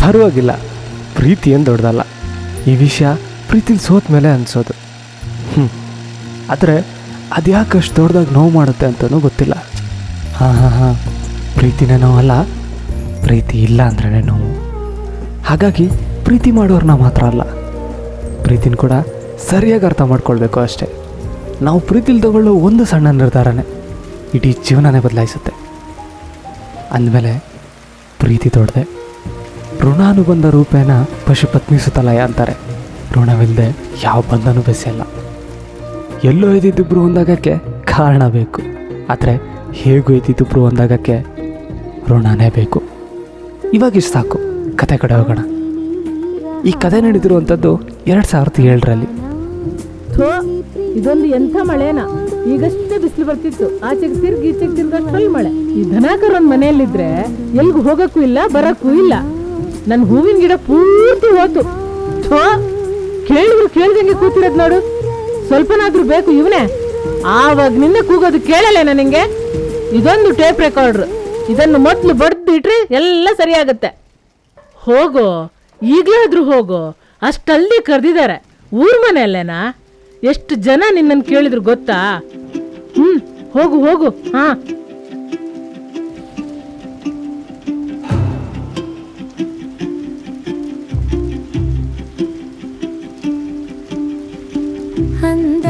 ಪರವಾಗಿಲ್ಲ, ಪ್ರೀತಿ ಏನು ದೊಡ್ಡದಲ್ಲ. ಈ ವಿಷಯ ಪ್ರೀತಿಲಿ ಸೋತ ಮೇಲೆ ಅನಿಸೋದು. ಆದರೆ ಅದು ಯಾಕೆ ಅಷ್ಟು ದೊಡ್ಡದಾಗಿ ನೋವು ಮಾಡುತ್ತೆ ಅಂತಲೂ ಗೊತ್ತಿಲ್ಲ. ಹಾಂ, ಪ್ರೀತಿನೇ ನೋವಲ್ಲ, ಪ್ರೀತಿ ಇಲ್ಲ ಅಂದ್ರೇ ನೋವು. ಹಾಗಾಗಿ ಪ್ರೀತಿ ಮಾಡೋರನ್ನ ಮಾತ್ರ ಅಲ್ಲ, ಪ್ರೀತಿನ ಕೂಡ ಸರಿಯಾಗಿ ಅರ್ಥ ಮಾಡ್ಕೊಳ್ಬೇಕು ಅಷ್ಟೇ. ನಾವು ಪ್ರೀತಿಲಿ ತಗೊಳ್ಳೋ ಒಂದು ಸಣ್ಣ ನಿರ್ಧಾರನೇ ಇಡೀ ಜೀವನನೇ ಬದಲಾಯಿಸುತ್ತೆ. ಅಂದಮೇಲೆ ಪ್ರೀತಿ ದೊಡ್ಡದೆ. ಋಣಾನುಬಂಧ ರೂಪೇಣ ಪಶುಪತ್ನಿ ಸುತಲಯ ಅಂತಾರೆ. ಋಣವಿಲ್ಲದೆ ಯಾವ ಬಂಧನೂ ಬೆಸೆಯಲ್ಲ. ಎಲ್ಲೋ ಇದ್ದಿದ್ದಿಬ್ರು ಒಂದಾಗಕ್ಕೆ ಕಾರಣ ಬೇಕು, ಆದರೆ ಹೇಗೂ ಇದ್ದಿದ್ದಿಬ್ರು ಒಂದಾಗಕ್ಕೆ ಋಣನೇ ಬೇಕು. ಇವಾಗಿಷ್ಟು ಸಾಕು, ಕತೆ ಕಡೆ ಹೋಗೋಣ. ಈ ಕತೆ ನಡೆದಿರುವಂಥದ್ದು 2007ರಲ್ಲಿ. ಇದೊಂದು ಎಂಥ ಮಳೆನಾ, ಈಗಷ್ಟೇ ಬಿಸಿಲು ಬರ್ತಿತ್ತು, ಆಚೆಗೆ ತಿರ್ಗಿ ಈಚೆಗೆ ತಿರ್ಗಷ್ಟಲ್ಲಿ ಮಳೆ. ಈ ಧನಾಕರ್ ಒಂದ್ ಮನೆಯಲ್ಲಿದ್ರೆ ಎಲ್ಗೂ ಹೋಗಕ್ಕೂ ಇಲ್ಲ ಬರಕ್ಕೂ ಇಲ್ಲ. ನನ್ ಹೂವಿನ ಗಿಡ ಪೂರ್ತಿ ಹೋತು. ಕೇಳಿದ್ರು ಕೇಳ್ದಂಗೆ ಕೂತಿರೋದ್ ನೋಡು. ಸ್ವಲ್ಪನಾದ್ರೂ ಬೇಕು ಇವನೇ. ಆವಾಗ ನಿನ್ನೆ ಕೂಗೋದು ಕೇಳಲ್ಲ ನನಗೆ. ಇದೊಂದು ಟೇಪ್ ರೆಕಾರ್ಡ್ರು, ಇದನ್ನು ಮೊದ್ಲು ಬಡ್ದಿಟ್ರೆ ಎಲ್ಲ ಸರಿಯಾಗತ್ತೆ. ಹೋಗೋ, ಈಗಲೇ ಆದ್ರೂ ಹೋಗೋ. ಅಷ್ಟಲ್ಲಿ ಕರೆದಿದ್ದಾರೆ. ಊರ್ ಮನೆಯಲ್ಲೇನಾ? ಎಷ್ಟು ಜನ ನಿನ್ನನ್ನು ಕೇಳಿದ್ರು ಗೊತ್ತಾ? ಹೋಗು ಹೋಗು. ಹಾ,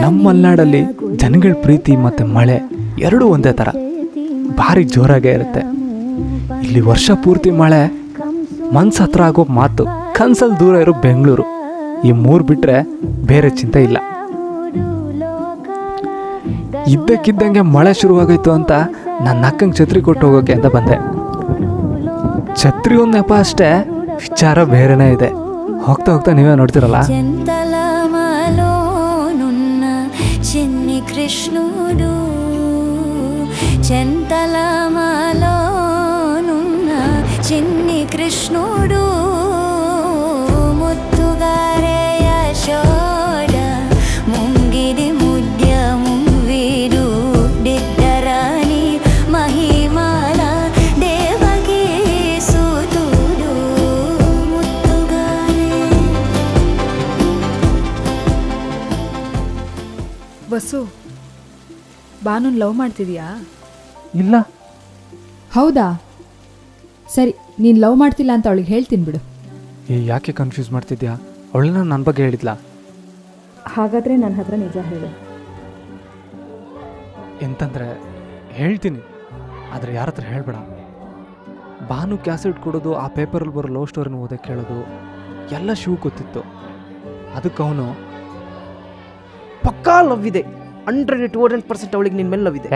ನಮ್ಮ ಮಲೆನಾಡಲ್ಲಿ ಜನಗಳ ಪ್ರೀತಿ ಮತ್ತು ಮಳೆ ಎರಡೂ ಒಂದೇ ಥರ, ಭಾರಿ ಜೋರಾಗೇ ಇರುತ್ತೆ. ಇಲ್ಲಿ ವರ್ಷ ಪೂರ್ತಿ ಮಳೆ, ಮನ್ಸು ಹತ್ರ ಆಗೋ ಮಾತು, ಕನ್ಸಲ್ಲಿ ದೂರ ಇರೋ ಬೆಂಗಳೂರು, ಈ ಮೂರು ಬಿಟ್ಟರೆ ಬೇರೆ ಚಿಂತೆ ಇಲ್ಲ. ಇದ್ದಕ್ಕಿದ್ದಂಗೆ ಮಳೆ ಶುರುವಾಗೋಯ್ತು ಅಂತ ನನ್ನ ಅಕ್ಕಂಗೆ ಛತ್ರಿ ಕೊಟ್ಟು ಹೋಗೋಕೆ ಅಂತ ಬಂದೆ. ಛತ್ರಿ ಒಂದು ನೆಪ ಅಷ್ಟೇ, ವಿಚಾರ ಬೇರೆನೇ ಇದೆ. ಹೋಗ್ತಾ ಹೋಗ್ತಾ ನೀವೇ ನೋಡ್ತಿರಲ್ಲ. కృష్ణుడు చెంతలమలోనున్న చిన్ని కృష్ణుడు ముత్తుగారే యశోద ముంగిడి ముద్యము వీడు దిద్దరాని మహిమాల దేవకీ సూతుడు ముత్తుగారే. ಬಸ್ಸು, ಬಾನುನ್ ಲವ್ ಮಾಡ್ತಿದ್ಯಾ? ಇಲ್ಲ. ಹೌದಾ? ಸರಿ, ನೀನು ಲವ್ ಮಾಡ್ತಿಲ್ಲ ಅಂತ ಅವಳಿಗೆ ಹೇಳ್ತೀನಿ ಬಿಡು. ಯಾಕೆ ಕನ್ಫ್ಯೂಸ್ ಮಾಡ್ತಿದ್ಯಾ? ಅವಳನ್ನ ನನ್ನ ಬಗ್ಗೆ ಹೇಳಿದ್ಲಾ? ಹಾಗಾದ್ರೆ ನನ್ನ ಹತ್ರ ನಿಜ ಹೇಳು. ಎಂತಂದರೆ ಹೇಳ್ತೀನಿ, ಆದರೆ ಯಾರ ಹತ್ರ ಹೇಳಬೇಡ. ಬಾನು ಕ್ಯಾಸೆಟ್ ಕೊಡೋದು, ಆ ಪೇಪರಲ್ಲಿ ಬರೋ ಲವ್ ಸ್ಟೋರಿನ ಓದಕ್ಕೆ ಕೇಳೋದು ಎಲ್ಲ ಶಿವ್ ಗೊತ್ತಿತ್ತು. ಅದಕ್ಕೆ ಅವನು ಪಕ್ಕಾ ಲವ್ ಇದೆ, 100% ಅವಳಿಗೆ ನಿನ್ನ ಮೇಲೆ ಲವ್ ಇದೆ.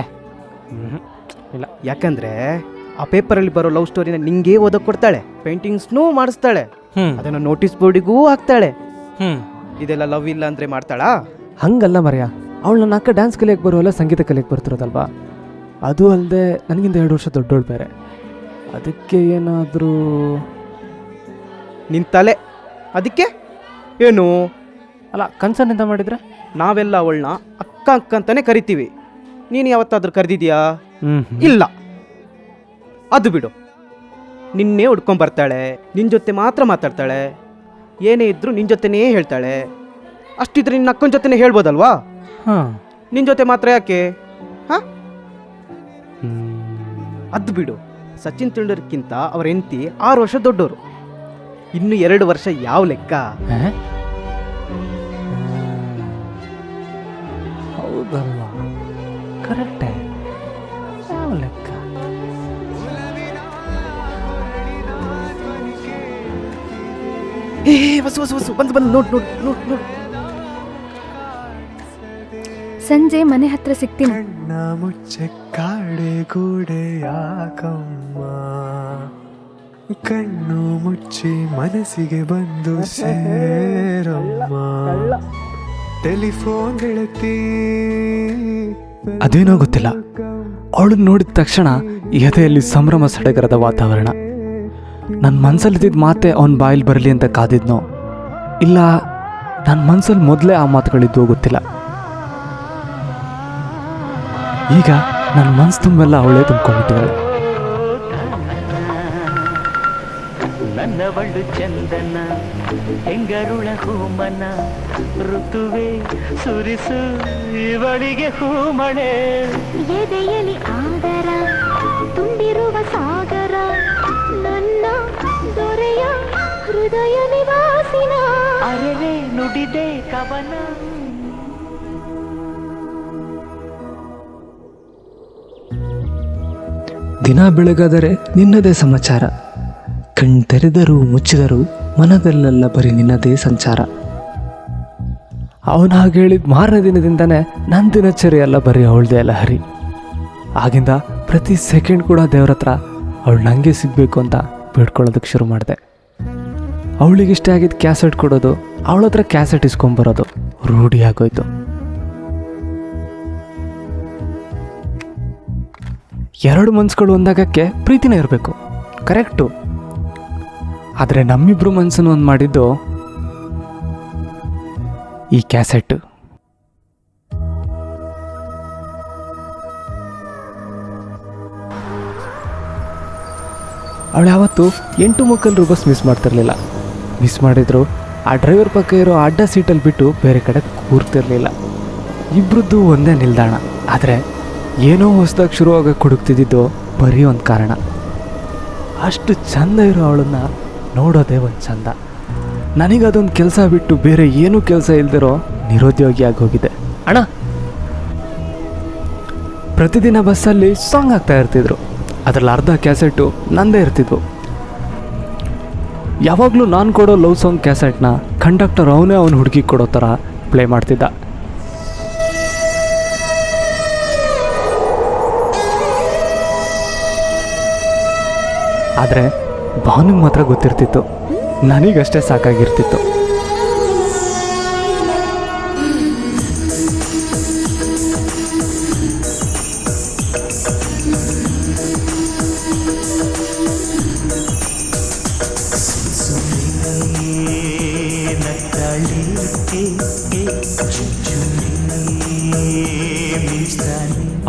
ಇಲ್ಲ, ಯಾಕಂದ್ರೆ ಆ ಪೇಪರಲ್ಲಿ ಬರೋ ಲವ್ ಸ್ಟೋರಿನ ನಿಂಗೆ ಓದಕ್ಕೆ ಕೊಡ್ತಾಳೆ, ಪೇಂಟಿಂಗ್ಸ್ನೂ ಮಾಡಿಸ್ತಾಳೆ, ಅದನ್ನು ನೋಟಿಸ್ ಬೋರ್ಡಿಗೂ ಹಾಕ್ತಾಳೆ. ಇದೆಲ್ಲ ಲವ್ ಇಲ್ಲ ಅಂದ್ರೆ ಮಾಡ್ತಾಳಾ? ಹಂಗಲ್ಲ ಮರ್ಯ. ಅವಳು ನನ್ನ ಅಕ್ಕ ಡ್ಯಾನ್ಸ್ ಕಲಿಯಕ್ಕೆ ಬರೋಲ್ಲ, ಸಂಗೀತ ಕಲಿಯಕ್ಕೆ ಬರ್ತಿರೋದಲ್ವಾ. ಅದು ಅಲ್ಲದೆ ನನಗಿಂತ 2 ವರ್ಷ ದೊಡ್ಡೋಳು ಬೇರೆ. ಅದಕ್ಕೆ ಏನಾದರೂ ನಿನ್ನ ತಲೆ. ಅದಕ್ಕೆ ಏನು ಅಲ್ಲ, ಕನ್ಸರ್ನಿಂದ ಮಾಡಿದರೆ ನಾವೆಲ್ಲ ಅವಳನ್ನ ಅಕ್ಕ ಅಕ್ಕ ಅಂತಾನೆ ಕರಿತೀವಿ. ನೀನು ಯಾವತ್ತಾದ್ರೂ ಕರೆದಿದ್ಯಾ? ಇಲ್ಲ. ಅದು ಬಿಡು, ನಿನ್ನೆ ಹುಡ್ಕೊಂಡ್ ಬರ್ತಾಳೆ, ನಿನ್ನ ಜೊತೆ ಮಾತ್ರ ಮಾತಾಡ್ತಾಳೆ, ಏನೇ ಇದ್ರು ನಿನ್ನ ಜೊತೆನೇ ಹೇಳ್ತಾಳೆ. ಅಷ್ಟಿದ್ರೆ ನಿನ್ನ ಅಕ್ಕನ ಜೊತೆನೇ ಹೇಳ್ಬೋದಲ್ವಾ? ನಿನ್ನ ಜೊತೆ ಮಾತ್ರ ಯಾಕೆ? ಹಾ, ಅದು ಬಿಡು. ಸಚಿನ್ ತೆಂಡೂಲ್ಕರ್ಗಿಂತ ಅವ್ರ ಹೆಂಡತಿ 6 ವರ್ಷ ದೊಡ್ಡವರು. ಇನ್ನು 2 ವರ್ಷ ಯಾವ ಲೆಕ್ಕ? ಹೌದಲ್ಲ, ಕರೆಕ್ಟೇ. ಯಾವ ಲೆಕ್ಕ? ವಸು ಬಂದು ನೋಡು. ಸಂಜೆ ಮನೆ ಹತ್ರ ಸಿಗ್ತೀನಿ. ಕಣ್ಣ ಮುಚ್ಚೆ ಕಾಡೆ ಗೂಡೆ ಯಾಕಮ್ಮ, ಕಣ್ಣು ಮುಚ್ಚಿ ಮನಸ್ಸಿಗೆ ಬಂದು ಸೇರಮ್ಮ, ಟೆಲಿಫೋನ್ ಗೆಳತಿ. ಅದೇನೋ ಗೊತ್ತಿಲ್ಲ, ಅವಳನ್ನ ನೋಡಿದ ತಕ್ಷಣ ಎದೆಯಲ್ಲಿ ಸಂಭ್ರಮ ಸಡಗರದ ವಾತಾವರಣ. ನನ್ನ ಮನಸ್ಸಲ್ಲಿದ್ದ ಮಾತೆ ಅವನ ಬಾಯಲ್ಲಿ ಬರಲಿ ಅಂತ ಕಾದಿದ್ನೋ, ಇಲ್ಲ ನನ್ನ ಮನಸ್ಸಲ್ಲಿ ಮೊದಲೇ ಆ ಮಾತುಗಳಿದ್ವೋ ಗೊತ್ತಿಲ್ಲ. ಈಗ ನನ್ನ ಮನಸ್ಸು ತುಂಬೆಲ್ಲ ಅವಳೇ ತುಂಬ್ಕೊಂಡ್ಬಿಟ್ಟಿದ್ದಾಳೆ. ನನ್ನವಳು ಚಂದನ ಹೆಂಗರುಳ ಹೂಮನ ಋತುವೆ ಸುರಿಸು ಇವಳಿಗೆ ಹೂಮಳೆ ಎದೆಯಲಿ ಆದರ ತುಂಬಿರುವ ಸಾಗರ ನನ್ನ ದೊರೆಯ ಹೃದಯ ನಿವಾಸಿನ ಅರೆರೆ ನುಡಿದೆ ಕವನ. ದಿನ ಬೆಳಗಾದರೆ ನಿನ್ನದೇ ಸಮಾಚಾರ, ಕಣ್ತೆರೆದರೂ ಮುಚ್ಚಿದರೂ ಮನದಲ್ಲೆಲ್ಲ ಬರೀ ನಿನ್ನದೇ ಸಂಚಾರ. ಅವನು ಹಾಗೆ ಹೇಳಿದ ಮಾರನೇ ದಿನದಿಂದನೇ ನನ್ನ ದಿನಚರಿ ಎಲ್ಲ ಬರೀ ಅವಳದೇ ಅಲ್ಲ ಹರಿ. ಆಗಿಂದ ಪ್ರತಿ ಸೆಕೆಂಡ್ ಕೂಡ ದೇವ್ರ ಹತ್ರ ಅವಳು ನನಗೆ ಸಿಗಬೇಕು ಅಂತ ಬೇಡ್ಕೊಳ್ಳೋದಕ್ಕೆ ಶುರು ಮಾಡಿದೆ. ಅವಳಿಗೆ ಇಷ್ಟ ಆಗಿದ್ದು ಕ್ಯಾಸೆಟ್ ಕೊಡೋದು, ಅವಳ ಹತ್ರ ಕ್ಯಾಸೆಟ್ ಇಸ್ಕೊಂಬರೋದು ರೂಢಿ ಆಗೋಯ್ತು. ಎರಡು ಮನ್ಸುಗಳು ಒಂದಾಗಕ್ಕೆ ಪ್ರೀತಿನೇ ಇರಬೇಕು, ಕರೆಕ್ಟು. ಆದರೆ ನಮ್ಮಿಬ್ರು ಮನ್ಸನ್ನು ಒಂದು ಮಾಡಿದ್ದು ಈ ಕ್ಯಾಸೆಟ್. ಅವಳು ಯಾವತ್ತು 8:30 ಬಸ್ ಮಿಸ್ ಮಾಡ್ತಿರ್ಲಿಲ್ಲ. ಮಿಸ್ ಮಾಡಿದ್ರು ಆ ಡ್ರೈವರ್ ಪಕ್ಕ ಇರೋ ಅಡ್ಡ ಸೀಟಲ್ಲಿ ಬಿಟ್ಟು ಬೇರೆ ಕಡೆ ಕೂರ್ತಿರ್ಲಿಲ್ಲ. ಇಬ್ಬರದ್ದು ಒಂದೇ ನಿಲ್ದಾಣ. ಆದರೆ ಏನೋ ಹೊಸದಾಗಿ ಶುರುವಾಗಕ್ಕೆ ಹುಡುಕ್ತಿದ್ದು ಬರೀ ಒಂದು ಕಾರಣ. ಅಷ್ಟು ಚಂದ ಇರೋ ಅವಳನ್ನು ನೋಡೋದೇ ಒಂದು ಚಂದ. ನನಗದೊಂದು ಕೆಲಸ ಬಿಟ್ಟು ಬೇರೆ ಏನೂ ಕೆಲಸ ಇಲ್ದಿರೋ ನಿರುದ್ಯೋಗಿಯಾಗಿ ಹೋಗಿದೆ. ಅಣ್ಣ, ಪ್ರತಿದಿನ ಬಸ್ಸಲ್ಲಿ ಸಾಂಗ್ ಆಗ್ತಾ ಇರ್ತಿದ್ರು. ಅದರಲ್ಲಿ ಅರ್ಧ ಕ್ಯಾಸೆಟು ನಂದೇ ಇರ್ತಿದ್ವು. ಯಾವಾಗಲೂ ನಾನು ಕೊಡೋ ಲವ್ ಸಾಂಗ್ ಕ್ಯಾಸೆಟ್ನ ಕಂಡಕ್ಟರ್ ಅವನೇ ಅವನು ಹುಡುಗಿ ಕೊಡೋ ಥರ ಪ್ಲೇ ಮಾಡ್ತಿದ್ದ. ಆದರೆ ಭಾವನಿಗೆ ಮಾತ್ರ ಗೊತ್ತಿರ್ತಿತ್ತು, ನನಗಷ್ಟೇ ಸಾಕಾಗಿರ್ತಿತ್ತು.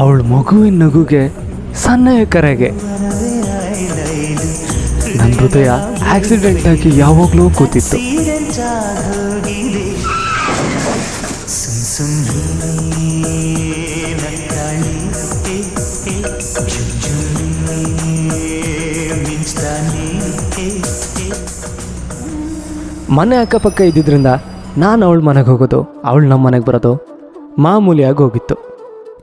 ಅವಳು ಮಗುವಿನ ನಗುಗೆ ಸಣ್ಣ ಕರೆಗೆ ನನ್ನ ಹೃದಯ ಆಕ್ಸಿಡೆಂಟ್ ಆಗಿ ಯಾವಾಗಲೂ ಕೂತಿತ್ತು. ಮನೆ ಅಕ್ಕಪಕ್ಕ ಇದ್ದಿದ್ದರಿಂದ ನಾನು ಅವಳ ಮನೆಗೆ ಹೋಗೋದು, ಅವಳು ನಮ್ಮ ಮನೆಗೆ ಬರೋದು ಮಾಮೂಲಿಯಾಗಿ ಹೋಗಿತ್ತು.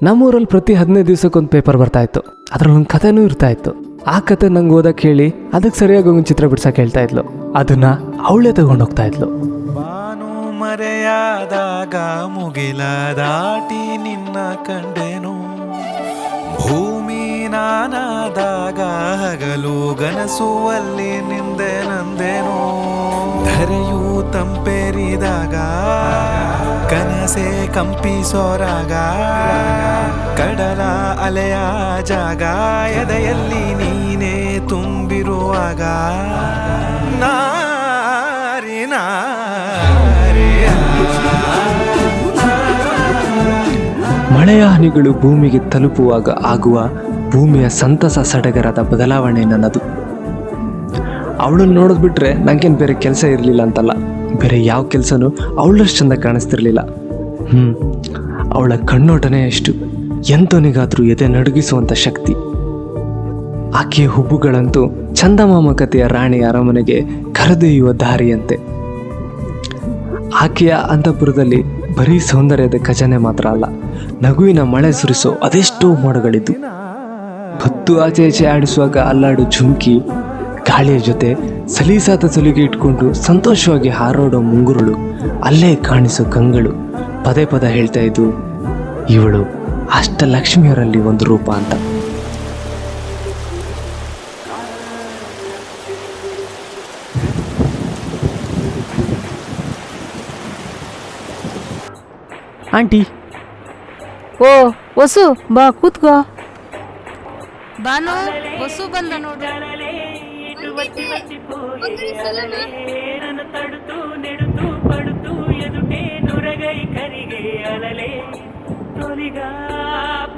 ನಮ್ಮೂರಲ್ಲಿ ಪ್ರತಿ 15 ದಿವಸಕ್ಕೊಂದು ಪೇಪರ್ ಬರ್ತಾಯಿತ್ತು. ಅದರಲ್ಲಿ ಒಂದು ಕಥೆನೂ ಇರ್ತಾಯಿತ್ತು. ಆ ಕತೆ ನಂಗೆ ಓದಕ್ಕೆ ಹೇಳಿ ಅದಕ್ಕೆ ಸರಿಯಾಗಿ ಒಂದು ಚಿತ್ರ ಬಿಡ್ಸಕ್ಕೆ ಹೇಳ್ತಾ ಇದ್ಲು. ಅದನ್ನು ಅವಳೇ ತಗೊಂಡೋಗ್ತಾ ಇದ್ಲು. ಬಾನು ಮರೆಯಾದಾಗ ಮುಗಿಲ ದಾಟಿ ನಿನ್ನ ಕಂಡೆನು, ಭೂಮಿ ನಾನಾದಾಗ ಹಗಲು ಗನಸುವಲ್ಲಿ ನಿಂದೆ ನಂದೇನು, ಧರೆಯು ತಂಪೇರಿದಾಗ ಕನಸೆ ಕಂಪಿಸೋರಾಗ, ಕಡಲ ಅಲೆಯ ಜಾಗ ಎದೆಯಲ್ಲಿ ನೀನೇ ತುಂಬಿರುವಾಗ, ನಾರಿ ನಾರಿಯ ಮಳೆಯ ಹನಿಗಳು ಭೂಮಿಗೆ ತಲುಪುವಾಗ ಆಗುವ ಭೂಮಿಯ ಸಂತಸ ಸಡಗರದ ಬದಲಾವಣೆ ನನ್ನದು. ಅವಳನ್ನು ನೋಡಿದ್ಬಿಟ್ರೆ ನನಗೇನು ಬೇರೆ ಕೆಲಸ ಇರಲಿಲ್ಲ ಅಂತಲ್ಲ, ಬೇರೆ ಯಾವ ಕೆಲಸನೂ ಅವಳಷ್ಟು ಚಂದ ಕಾಣಿಸ್ತಿರ್ಲಿಲ್ಲ. ಅವಳ ಕಣ್ಣೋಟನೇ ಎಷ್ಟು ಎಂತನಿಗಾದ್ರೂ ಎದೆ ನಡುಗಿಸುವಂಥ ಶಕ್ತಿ. ಆಕೆಯ ಹುಬ್ಬುಗಳಂತೂ ಚಂದಮಾಮ ಕಥೆಯ ರಾಣಿ ಅರಮನೆಗೆ ಕರೆದೊಯ್ಯುವ ದಾರಿಯಂತೆ. ಆಕೆಯ ಅಂತಃಪುರದಲ್ಲಿ ಬರೀ ಸೌಂದರ್ಯದ ಖಜಾನೆ ಮಾತ್ರ ಅಲ್ಲ, ನಗುವಿನ ಮಳೆ ಸುರಿಸೋ ಅದೆಷ್ಟೋ ಮೋಡಗಳಿದ್ದು. ಹೊತ್ತು ಆಚೆ ಈಚೆ ಆಡಿಸುವಾಗ ಅಲ್ಲಾಡು ಝುಮ್ಕಿ, ಗಾಳಿಯ ಜೊತೆ ಸಲೀಸಾದ ಸಲಿಗೆ ಇಟ್ಕೊಂಡು ಸಂತೋಷವಾಗಿ ಹಾರಾಡೋ ಮುಂಗುರುಳು, ಅಲ್ಲೇ ಕಾಣಿಸೋ ಕಂಗಳು ಪದೇ ಪದ ಹೇಳ್ತಾ ಇದ್ದು ಇವಳು ಅಷ್ಟಲಕ್ಷ್ಮಿಯರಲ್ಲಿ ಒಂದು ರೂಪ ಅಂತ. ಆಂಟಿ, ಓ ವಸು ಬಾ ಕೂತ್ಕೋ. ಬಾನು ವಸು ಬಂದ ನೋಡು. ನನ್ನ ತಡುತ್ತು ನೆಡುತ್ತು ಪಡುತ್ತು ಎದುಟೇ ನುರಗೈ ಕರಿಗೆ ಅಲಲೆ ತೊಲಿಗ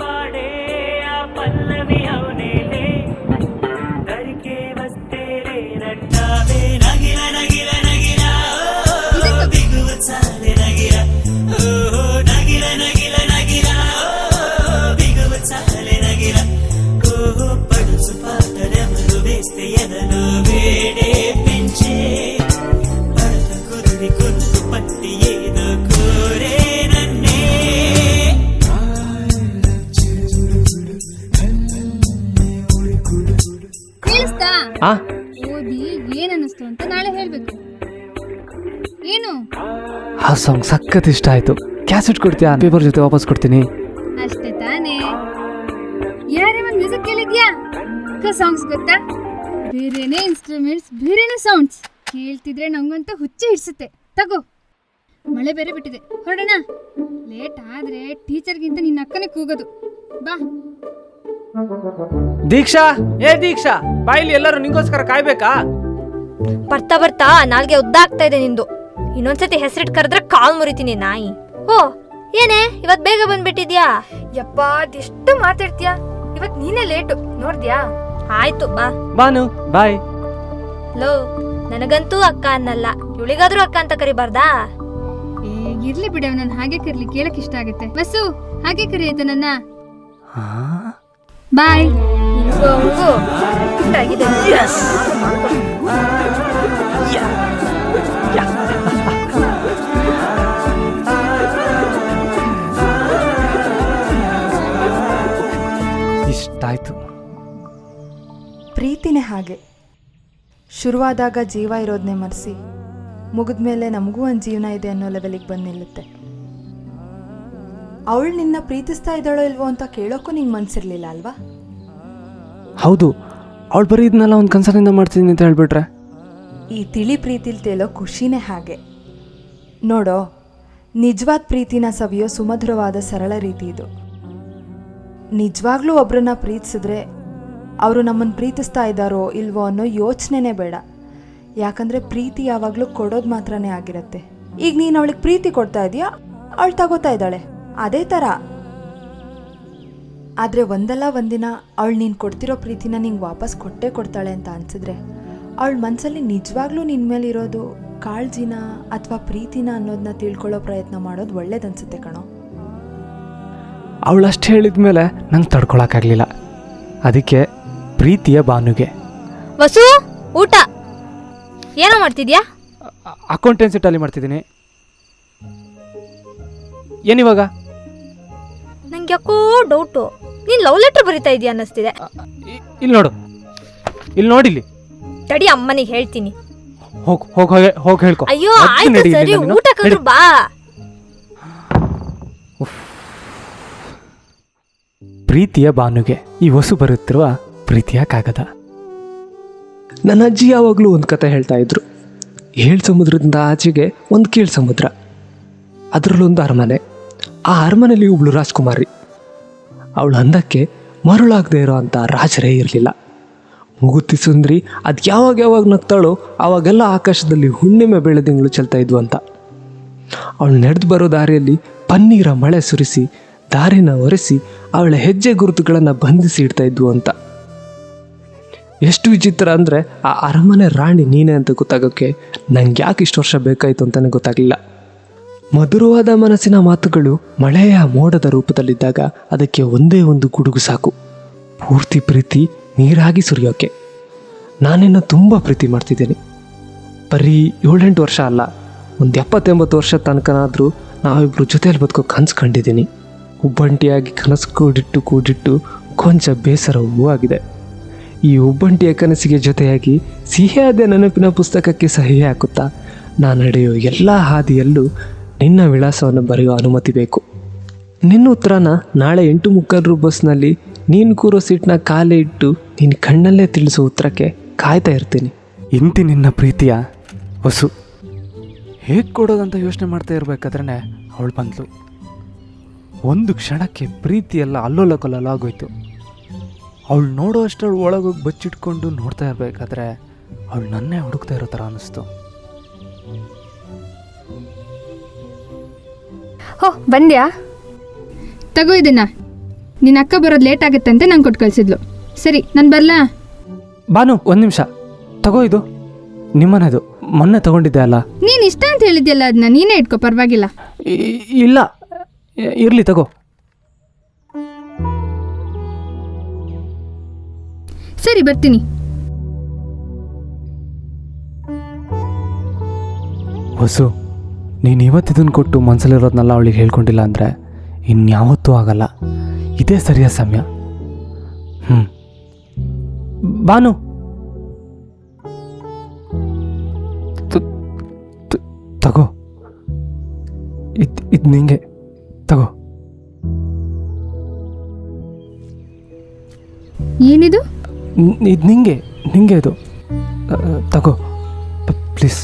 ಪಾಡೆ ಆ ಪಲ್ಲವಿ ಅವನೇಲೆ ದರಿಕೆ ವಸ್ತೇರೆ ನಟ್ಟಾವೆ ಮೊದಲು ಬೇಡೆ ಪೆಂಚೆ ಅರ್ಧ ಕುರುಡಿ ಕುಂತು ಪಟ್ಟಿ ಏದು ಕೋರೆ ನನ್ನೇ ಕೇಳಿಸ್ತಾ ಆ ಓದಿ ಏನ್ ಅನ್ನಿಸ್ತು ಅಂತ ನಾಳೆ ಹೇಳ್ಬೇಕು. ಏನು ಆ ಸಾಂಗ್ ಸಖತ್ ಇಷ್ಟ ಆಯಿತು. ಕ್ಯಾಸೆಟ್ ಕೊಡ್ತೀಯಾ? ಪೇಪರ್ ಜೊತೆ ವಾಪಸ್ ಕೊಡ್ತೀನಿ. ಅಷ್ಟೇ ತಾನೇ. ಯಾರ್ಯಾವ ಮ್ಯೂಸಿಕ್ ಕೇಳಿದ್ಯಾ? ಸಾಂಗ್ಸ್ ಗೊತ್ತಾ? ಬೇರೆನೇ ಇನ್ಸ್ಟ್ರೂಮೆಂಟ್ಸ್, ಬೇರೆನೇ ಸೌಂಡ್ಸ್. ಕೇಳ್ತಿದ್ರೆ ನಂಗಂತೂ ಹುಚ್ಚೆ ಹಿಡ್ಸುತ್ತೆ. ತಗೋ, ಮಳೆ ಬೇರೆ ಬಿಟ್ಟಿದೆ, ಹೊರಡೋಣ. ಲೇಟ್ ಆದ್ರೆ ಟೀಚರ್ಗಿಂತ ನಿನ್ನ ಅಕ್ಕನೇ ಕೂಗೋದು. ಬಾ. ದೀಕ್ಷಾ, ಏ ದೀಕ್ಷಾ, ಬಾಯಿಲಿ ಎಲ್ಲರೂ ನಿಂಗೋಸ್ಕರ ಕಾಯ್ಬೇಕಾ? ಬರ್ತಾ ಬರ್ತಾ ನಾಲ್ಗೆ ಉದ್ದಾಗ್ತಾ ಇದೆ ನಿಂದು. ಇನ್ನೊಂದ್ಸತಿ ಹೆಸರಿಟ್ ಕರೆದ್ರೆ ಕಾಲ್ ಮುರಿತೀನಿ ನಾಯಿ. ಓ ಏನೇ ಇವತ್ ಬೇಗ ಬಂದ್ಬಿಟ್ಟಿದ್ಯಾ? ಯಪ್ಪ ಅದೆಷ್ಟು ಮಾತಾಡ್ತೀಯಾ? ಇವತ್ ನೀನೇ ಲೇಟು, ನೋಡ್ದ್ಯಾ? ಆಯ್ತು ಬಾ. ಬಾನು ಬಾಯ್. ಲೋ, ನನಗಂತೂ ಅಕ್ಕ ಅನ್ನಲ್ಲ, ಇವಳಿಗಾದ್ರೂ ಅಕ್ಕ ಅಂತ ಕರಿಬಾರ್ದಾ? ಇರ್ಲಿ ಬಿಡವ್, ನಾನು ಹಾಗೆ ಕರ್ಲಿ, ಕೇಳಕ್ ಇಷ್ಟ ಆಗುತ್ತೆ. ಬಸ್ಸು ಹಾಗೆ ಕರಿ ಆಯ್ತು ನನ್ನ. ಬಾಯ್. ಇಷ್ಟಾಯ್ತು. ಪ್ರೀತಿನೇ ಹಾಗೆ, ಶುರುವಾದಾಗ ಜೀವ ಇರೋದನ್ನೇ ಮರೆಸಿ ಮುಗಿದ್ಮೇಲೆ ನಮಗೂ ಒಂದು ಜೀವನ ಇದೆ ಅನ್ನೋ ಲೆವೆಲಿಗೆ ಬಂದು ನಿಲ್ಲುತ್ತೆ. ಅವಳು ನಿನ್ನ ಪ್ರೀತಿಸ್ತಾ ಇದ್ದಾಳೋ ಇಲ್ವೋ ಅಂತ ಕೇಳೋಕ್ಕೂ ನಿಂಗೆ ಮನ್ಸಿರ್ಲಿಲ್ಲ ಅಲ್ವಾ? ಹೌದು, ಅವಳು ಬರೀ ಇದನ್ನೆಲ್ಲ ಒಂದು ಕನ್ಸರ್ನಿಂದ ಮಾಡ್ತಿದ್ದೀನಿ ಅಂತ ಹೇಳ್ಬಿಟ್ರೆ. ಈ ತಿಳಿ ಪ್ರೀತಿಲಿ ತೇಲೋ ಖುಷಿನೇ ಹಾಗೆ. ನೋಡೋ, ನಿಜವಾದ ಪ್ರೀತಿನ ಸವಿಯೋ ಸುಮಧುರವಾದ ಸರಳ ರೀತಿ ಇದು. ನಿಜವಾಗ್ಲೂ ಒಬ್ರನ್ನ ಪ್ರೀತಿಸಿದ್ರೆ ಅವರು ನಮ್ಮನ್ನು ಪ್ರೀತಿಸ್ತಾ ಇದ್ದಾರೋ ಇಲ್ವೋ ಅನ್ನೋ ಯೋಚನೆನೇ ಬೇಡ. ಯಾಕಂದರೆ ಪ್ರೀತಿ ಯಾವಾಗಲೂ ಕೊಡೋದು ಮಾತ್ರನೇ ಆಗಿರುತ್ತೆ. ಈಗ ನೀನು ಅವಳಿಗೆ ಪ್ರೀತಿ ಕೊಡ್ತಾ ಇದೀಯಾ, ಅವಳು ತಗೋತಾ ಇದ್ದಾಳೆ, ಅದೇ ಥರ. ಆದರೆ ಒಂದಲ್ಲ ಒಂದಿನ ಅವಳು ನೀನು ಕೊಡ್ತಿರೋ ಪ್ರೀತಿನ ನಿಂಗೆ ವಾಪಸ್ ಕೊಟ್ಟೇ ಕೊಡ್ತಾಳೆ ಅಂತ ಅನಿಸಿದ್ರೆ ಅವಳ ಮನಸ್ಸಲ್ಲಿ ನಿಜವಾಗ್ಲೂ ನಿನ್ನ ಮೇಲೆ ಇರೋದು ಕಾಳಜಿನ ಅಥವಾ ಪ್ರೀತಿನ ಅನ್ನೋದನ್ನ ತಿಳ್ಕೊಳ್ಳೋ ಪ್ರಯತ್ನ ಮಾಡೋದು ಒಳ್ಳೇದನ್ಸುತ್ತೆ ಕಣೋ. ಅವಳು ಅಷ್ಟು ಹೇಳಿದ ಮೇಲೆ ನಂಗೆ ತಡ್ಕೊಳಕ್ಕಾಗಲಿಲ್ಲ. ಅದಕ್ಕೆ ಪ್ರೀತಿಯ ಬಾನುಗೆ. ವಸು, ಊಟ ಏನೋ ಮಾಡ್ತಿದ್ಯಾ? ಅಕೌಂಟೆನ್ಸಿ ಟಾಲಿ ಮಾಡ್ತಿದ್ದೀನಿ. ಏನಿವಾಗ? ನಂಗೆ ಯಾಕೋ ಡೌಟು, ನೀನ್ ಲವ್ ಲೆಟರ್ ಬರಿತಾ ಇದೀಯ ಅನ್ನಿಸ್ತಿದೆ. ಇಲ್ಲಿ ನೋಡು, ಇಲ್ಲಿ ನೋಡಿಲ್ಲಿ. ತಡಿ, ಅಮ್ಮನಿಗೆ ಹೇಳ್ತೀನಿ. ಹೋಗ್ ಹೇಳ್ಕೊ. ಅಯ್ಯೋ ಆಯ್ತು ಸರಿ, ಊಟಕ್ಕಾದ್ರೂ ಬಾ. ಪ್ರೀತಿಯ ಬಾನುಗೆ ಈ ವಸು ಬರುತ್ತಿರುವ ಪ್ರೀತಿಯ ಕಾಗದ. ನನ್ನ ಅಜ್ಜಿ ಯಾವಾಗಲೂ ಒಂದು ಕತೆ ಹೇಳ್ತಾ ಇದ್ರು. 7 ಸಮುದ್ರದಿಂದ ಆಚೆಗೆ ಒಂದು ಕೀಳು ಸಮುದ್ರ, ಅದರಲ್ಲೊಂದು ಅರಮನೆ. ಆ ಅರಮನೆಯಲ್ಲಿ ಒಬ್ಳು ರಾಜ್ಕುಮಾರಿ. ಅವಳು ಅಂದಕ್ಕೆ ಮರುಳಾಗದೇ ಇರೋ ಅಂಥ ರಾಜರೇ ಇರಲಿಲ್ಲ. ಮುಗುತಿ ಸುಂದ್ರಿ ಅದು ಯಾವಾಗ ನಗ್ತಾಳೋ ಆವಾಗೆಲ್ಲ ಆಕಾಶದಲ್ಲಿ ಹುಣ್ಣಿಮೆ ಬೆಳದಿಂಗಳು ಚೆಲ್ತಾ ಇದ್ವು ಅಂತ. ಅವಳು ನಡೆದು ಬರೋ ದಾರಿಯಲ್ಲಿ ಪನ್ನೀರ ಮಳೆ ಸುರಿಸಿ ದಾರಿನ ಒರೆಸಿ ಅವಳ ಹೆಜ್ಜೆ ಗುರುತುಗಳನ್ನು ಬಂಧಿಸಿ ಇಡ್ತಾ ಇದ್ವು ಅಂತ. ಎಷ್ಟು ವಿಚಿತ್ರ ಅಂದರೆ ಆ ಅರಮನೆ ರಾಣಿ ನೀನೇ ಅಂತ ಗೊತ್ತಾಗೋಕ್ಕೆ ನಂಗೆ ಯಾಕೆ ಇಷ್ಟು ವರ್ಷ ಬೇಕಾಯಿತು ಅಂತಲೇ ಗೊತ್ತಾಗಲಿಲ್ಲ. ಮಧುರವಾದ ಮನಸ್ಸಿನ ಮಾತುಗಳು ಮಳೆಯ ಮೋಡದ ರೂಪದಲ್ಲಿದ್ದಾಗ ಅದಕ್ಕೆ ಒಂದೇ ಒಂದು ಗುಡುಗು ಸಾಕು, ಪೂರ್ತಿ ಪ್ರೀತಿ ನೀರಾಗಿ ಸುರಿಯೋಕೆ. ನಾನಿನ್ನು ತುಂಬ ಪ್ರೀತಿ ಮಾಡ್ತಿದ್ದೀನಿ. ಬರೀ 7-8 ವರ್ಷ ಅಲ್ಲ, ಒಂದು 70-80 ವರ್ಷ ತನಕನಾದರೂ ನಾವಿಬ್ಬರು ಜೊತೆಯಲ್ಲಿ ಬದುಕೋ ಕನಸು ಕಂಡಿದ್ದೀನಿ. ಒಬ್ಬಂಟಿಯಾಗಿ ಕನಸು ಕೂಡಿಟ್ಟು ಕೊಂಚ ಬೇಸರವೂ ಆಗಿದೆ. ಈ ಒಬ್ಬಂಟಿಯ ಕನಸಿಗೆ ಜೊತೆಯಾಗಿ ಸಿಹಿಯಾದ ನೆನಪಿನ ಪುಸ್ತಕಕ್ಕೆ ಸಹಿ ಹಾಕುತ್ತಾ ನಾನು ನಡೆಯೋ ಎಲ್ಲ ಹಾದಿಯಲ್ಲೂ ನಿನ್ನ ವಿಳಾಸವನ್ನು ಬರೆಯೋ ಅನುಮತಿ ಬೇಕು. ನಿನ್ನ ಉತ್ತರನ ನಾಳೆ 8:45 ಬಸ್ನಲ್ಲಿ ನೀನು ಕೂರೋ ಸೀಟ್ನ ಕಾಲೇ ಇಟ್ಟು ನಿನ್ನ ಕಣ್ಣಲ್ಲೇ ತಿಳಿಸೋ ಉತ್ತರಕ್ಕೆ ಕಾಯ್ತಾ ಇರ್ತೀನಿ. ಇಂತಿ ನಿನ್ನ ಪ್ರೀತಿಯ ವಸು. ಹೇಗೆ ಕೊಡೋದಂತ ಯೋಚನೆ ಮಾಡ್ತಾ ಇರಬೇಕಾದ್ರೆ ಅವಳು ಬಂದ್ಲು. ಒಂದು ಕ್ಷಣಕ್ಕೆ ಪ್ರೀತಿಯೆಲ್ಲ ಅಲ್ಲೋಲ ಕಲ್ಲೋಲ ಆಗೋಯ್ತು. ಅವಳು ನೋಡೋ ಅಷ್ಟಳು ಒಳಗೋಗಿ ಬಚ್ಚಿಟ್ಕೊಂಡು ನೋಡ್ತಾ ಇರಬೇಕಾದ್ರೆ ಅವಳು ನನ್ನೇ ಹುಡುಕ್ತಾ ಇರೋ ಥರ ಅನ್ನಿಸ್ತು. ಹೋ ಬಂದ್ಯಾ? ತಗೋ ಇದನ್ನ. ನಿನ್ನ ಅಕ್ಕ ಬರೋದು ಲೇಟ್ ಆಗುತ್ತೆ ಅಂತ ನಂಗೆ ಕೊಟ್ಟು ಕಳಿಸಿದ್ಲು. ಸರಿ, ನಾನು ಬರಲಾ? ಬಾನು, 1 ನಿಮಿಷ ತಗೋ, ಇದು ನಿಮ್ಮನೆದು, ಮೊನ್ನೆ ತಗೊಂಡಿದ್ದೆ ಅಲ್ಲ. ನೀನು ಇಷ್ಟ ಅಂತ ಹೇಳಿದ್ಯಲ್ಲ, ಅದನ್ನ ನೀನೇ ಇಟ್ಕೋ, ಪರವಾಗಿಲ್ಲ. ಇಲ್ಲ, ಇರಲಿ ತಗೋ. ಸರಿ, ಬರ್ತೀನಿ. ಹೊಸು, ನೀನು ಇವತ್ತಿದನ್ನು ಕೊಟ್ಟು ಮನಸ್ಸಲ್ಲಿರೋದನ್ನೆಲ್ಲ ಅವಳಿಗೆ ಹೇಳ್ಕೊಂಡಿಲ್ಲ ಅಂದರೆ ಇನ್ಯಾವತ್ತೂ ಆಗಲ್ಲ. ಇದೇ ಸರಿಯಾದ ಸಮಯ. ಬಾನು, ತಗೋ, ಇದು ನಿಂಗೆ ತಗೋ. ಏನಿದು? ಇದು ನಿಂಗೆ ಇದು ತಗೋ ಪ್ಲೀಸ್.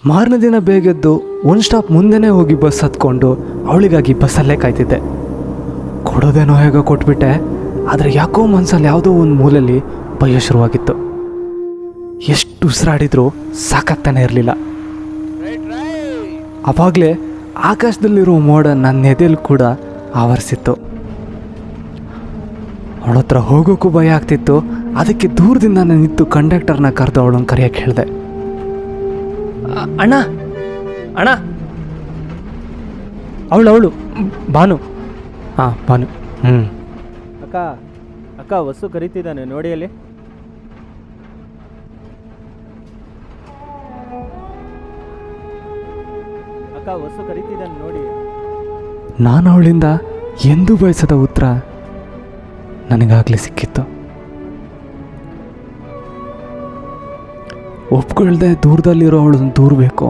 ಮಾರನೇ ದಿನ ಬೇಗೆದ್ದು ಒಂದು ಸ್ಟಾಪ್ ಮುಂದೆನೇ ಹೋಗಿ ಬಸ್ ಹತ್ಕೊಂಡು ಅವಳಿಗಾಗಿ ಬಸ್ಸಲ್ಲೇ ಕಾಯ್ತಿದ್ದೆ. ಕೊಡೋದೇನೋ ಹೇಗೋ ಕೊಟ್ಬಿಟ್ಟೆ, ಆದರೆ ಯಾಕೋ ಮನಸ್ಸಲ್ಲಿ ಯಾವುದೋ ಒಂದು ಮೂಲೆಯಲ್ಲಿ ಭಯ ಶುರುವಾಗಿತ್ತು. ಎಷ್ಟು ಉಸಿರಾಡಿದ್ರೂ ಸಾಕಾಗ್ತಾನೆ ಇರಲಿಲ್ಲ. ಆವಾಗಲೇ ಆಕಾಶದಲ್ಲಿರೋ ಮೋಡ ನನ್ನ ಎದೆಯಲ್ಲಿ ಕೂಡ ಆವರಿಸಿತ್ತು. ಅವಳ ಹತ್ರ ಹೋಗೋಕ್ಕೂ ಭಯ ಆಗ್ತಿತ್ತು. ಅದಕ್ಕೆ ದೂರದಿಂದ ನಾನು ನಿಂತು ಕಂಡಕ್ಟರ್ನ ಕರೆದು ಅವಳನ್ನು ಕರೆಯೋಕ್ಕೆ ಹೇಳಿದೆ. ಅಣ್ಣ ಅಣ್ಣ, ಅವಳು ಬಾನು. ಹಾಂ, ಬಾನು. ಅಕ್ಕ ವಸ್ತು ಕರೀತಿದ್ದಾನೆ ನೋಡಿ ಅಲ್ಲಿ. ಅಕ್ಕ ವಸ್ತು ಕರೀತಿದ್ದಾನೆ ನೋಡಿ. ನಾನು ಅವಳಿಂದ ಎಂದೂ ಬಯಸದ ಉತ್ತರ ನನಗಾಗಲೇ ಸಿಕ್ಕಿತ್ತು. ಒಪ್ಕೊಳ್ದೆ ದೂರದಲ್ಲಿರೋ ಅವಳನ್ನು ದೂರಬೇಕು,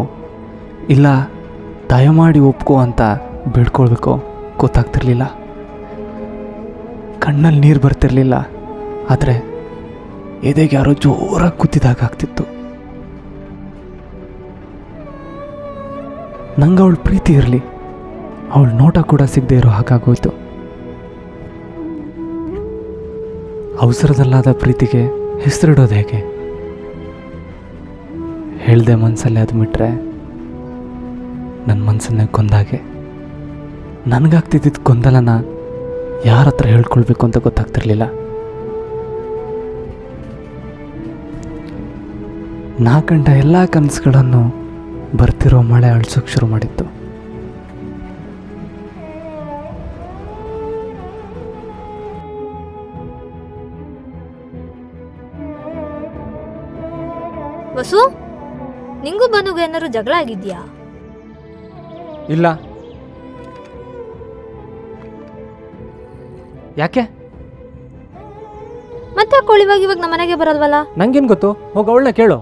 ಇಲ್ಲ ದಯಮಾಡಿ ಒಪ್ಕೋ ಅಂತ ಬೇಡ್ಕೊಳ್ಬೇಕು ಗೊತ್ತಾಗ್ತಿರ್ಲಿಲ್ಲ. ಕಣ್ಣಲ್ಲಿ ನೀರು ಬರ್ತಿರ್ಲಿಲ್ಲ, ಆದರೆ ಎದೆಗೆ ಯಾರೋ ಜೋರಾಗಿ ಕುತ್ತಿದಾಗ ಆಗ್ತಿತ್ತು. ನಂಗೆ ಅವಳ ಪ್ರೀತಿ ಇರಲಿ, ಅವಳ ನೋಟ ಕೂಡ ಸಿಗದೆ ಇರೋ ಹಾಗಾಗೋಯ್ತು. ಅವಸರದಲ್ಲಾದ ಪ್ರೀತಿಗೆ ಹೆಸರಿಡೋದು ಹೇಗೆ? ಹೇಳ್ದೆ ಮನಸ್ಸಲ್ಲಿ ಅದು ಬಿಟ್ಟರೆ ನನ್ನ ಮನಸ್ಸನ್ನೇ ಕೊಂದಾಗೆ. ನನಗಾಗ್ತಿದ್ದಿದ್ದು ಗೊಂದಲನ ಯಾರ ಹತ್ರ ಹೇಳ್ಕೊಳ್ಬೇಕು ಅಂತ ಗೊತ್ತಾಗ್ತಿರ್ಲಿಲ್ಲ. ನಾ ಕಂಡ ಎಲ್ಲ ಕನಸುಗಳನ್ನು ಬರ್ತಿರೋ ಮಳೆ ಅಳಿಸೋಕೆ ಶುರು ಮಾಡಿತ್ತು. ವಸು, ನಿಂಗೂ ಬನುಗೂ ಏನಾದ್ರು ಜಗಳ ಆಗಿದ್ಯಾ? ಇಲ್ಲ. ಯಾಕೆ? ಮತ್ತೆ ಇವಾಗ ನಮ್ಮ ಮನೆಗೆ ಬರಲ್ವಲ್ಲ? ನಂಗೇನು ಗೊತ್ತು, ಹೋಗಿ ಅವಳನ್ನ ಕೇಳು.